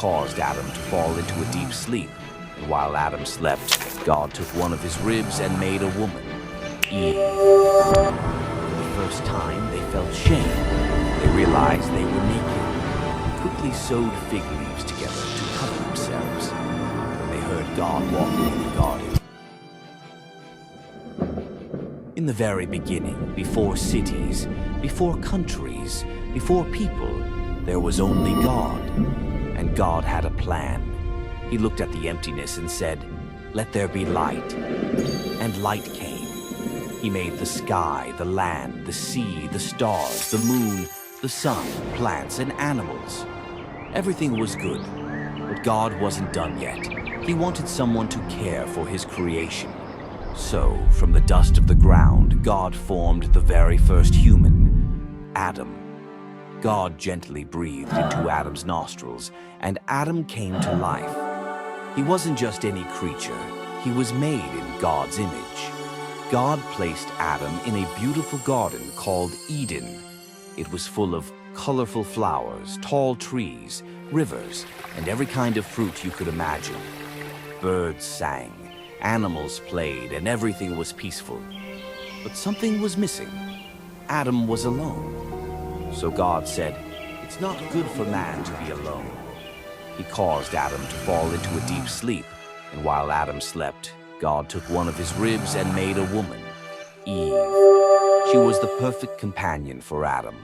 caused Adam to fall into a deep sleep. And while Adam slept, God took one of his ribs and made a woman, Eve. For the first time, they felt shame. They realized they were naked. They quickly sewed fig leaves together to cover themselves. They heard God walking in the garden. In the very beginning, before cities, before countries, before people, there was only God. And God had a plan. He looked at the emptiness and said, "Let there be light." And light came. He made the sky, the land, the sea, the stars, the moon, the sun, plants, and animals. Everything was good, but God wasn't done yet. He wanted someone to care for his creation. So, from the dust of the ground, God formed the very first human, Adam. God gently breathed into Adam's nostrils, and Adam came to life. He wasn't just any creature. He was made in God's image. God placed Adam in a beautiful garden called Eden. It was full of colorful flowers, tall trees, rivers, and every kind of fruit you could imagine. Birds sang, animals played, and everything was peaceful. But something was missing. Adam was alone. So God said, "It's not good for man to be alone." He caused Adam to fall into a deep sleep, and while Adam slept, God took one of his ribs and made a woman, Eve. She was the perfect companion for Adam.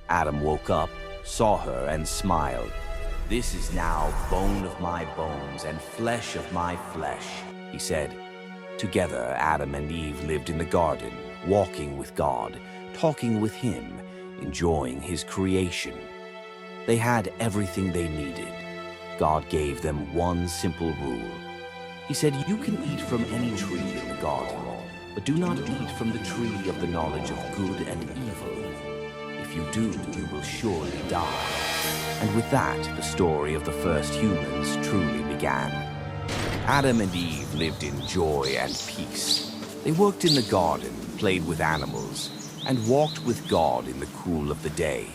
Adam woke up, saw her, and smiled. "This is now bone of my bones and flesh of my flesh," he said. Together, Adam and Eve lived in the garden, walking with God, talking with him, enjoying his creation. They had everything they needed. God gave them one simple rule. He said, "You can eat from any tree in the garden, but do not eat from the tree of the knowledge of good and evil. If you do, you will surely die." And with that, the story of the first humans truly began. Adam and Eve lived in joy and peace. They worked in the garden, played with animals, and walked with God in the cool of the day.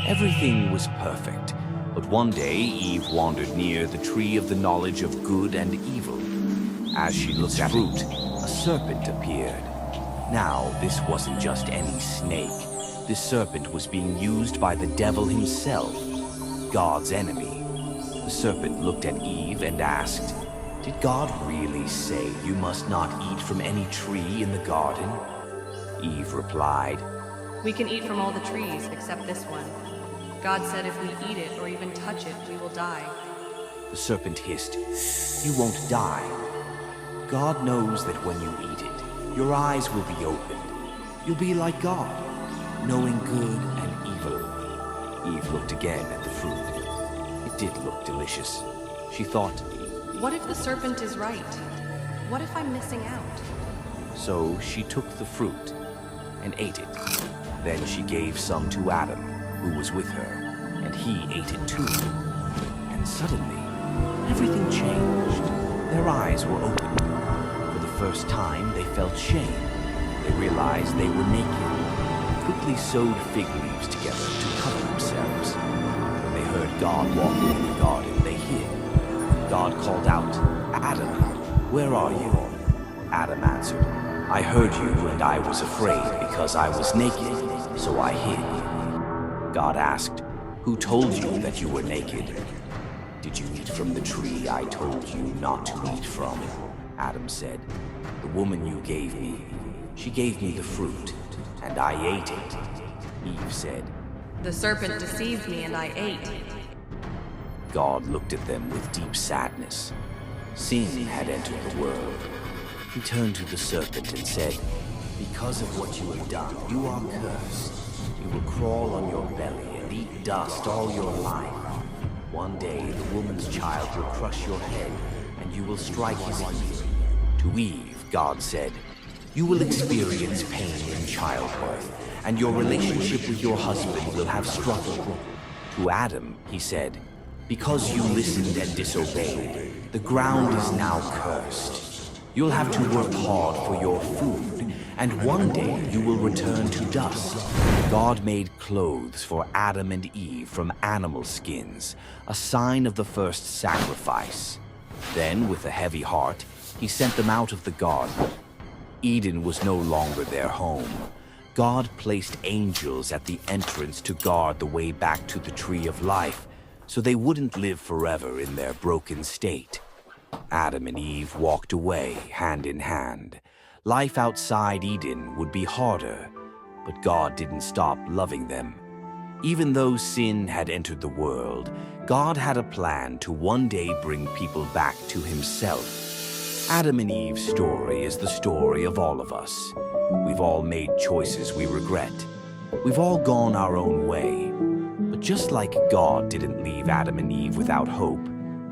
Everything was perfect, but one day Eve wandered near the tree of the knowledge of good and evil. As she looked at fruit, a serpent appeared. Now, this wasn't just any snake. This serpent was being used by the devil himself, God's enemy. The serpent looked at Eve and asked, "Did God really say you must not eat from any tree in the garden?" Eve replied, "We can eat from all the trees except this one. God said if we eat it or even touch it, we will die." The serpent hissed, "You won't die. God knows that when you eat it, your eyes will be opened. You'll be like God, knowing good and evil." Eve looked again at the fruit. It did look delicious. She thought, "What if the serpent is right? What if I'm missing out?" So she took the fruit and ate it. Then she gave some to Adam, who was with her, and he ate it too. And suddenly, everything changed. Their eyes were open. For the first time, they felt shame. They realized they were naked. They quickly sewed fig leaves together to cover themselves. When they heard God walking in the garden, they hid. God called out, "Adam, where are you?" Adam answered, "I heard you and I was afraid because I was naked, so I hid." God asked, "Who told you that you were naked?" "Did you eat from the tree I told you not to eat from?" Adam said, "The woman you gave me, she gave me the fruit, and I ate it." Eve said, "The serpent deceived me and I ate." God looked at them with deep sadness. Sin had entered the world. He turned to the serpent and said, "Because of what you have done, you are cursed. You will crawl on your belly and eat dust all your life. One day the woman's child will crush your head, and you will strike his heel." To Eve, God said, "You will experience pain in childbirth, and your relationship with your husband will have struggle." To Adam, he said, "Because you listened and disobeyed, the ground is now cursed. You'll have to work hard for your food, and one day you will return to dust. God made clothes for Adam and Eve from animal skins, a sign of the first sacrifice. Then, with a heavy heart, he sent them out of the garden. Eden was no longer their home. God placed angels at the entrance to guard the way back to the tree of life, so they wouldn't live forever in their broken state. Adam and Eve walked away, hand in hand. Life outside Eden would be harder, but God didn't stop loving them. Even though sin had entered the world, God had a plan to one day bring people back to himself. Adam and Eve's story is the story of all of us. We've all made choices we regret. We've all gone our own way. But just like God didn't leave Adam and Eve without hope,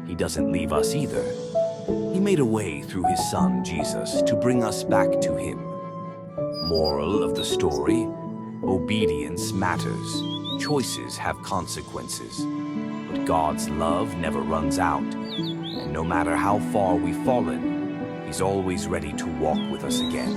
he doesn't leave us either. He made a way through his son, Jesus, to bring us back to him. Moral of the story: obedience matters. Choices have consequences. But God's love never runs out. And no matter how far we've fallen, he's always ready to walk with us again.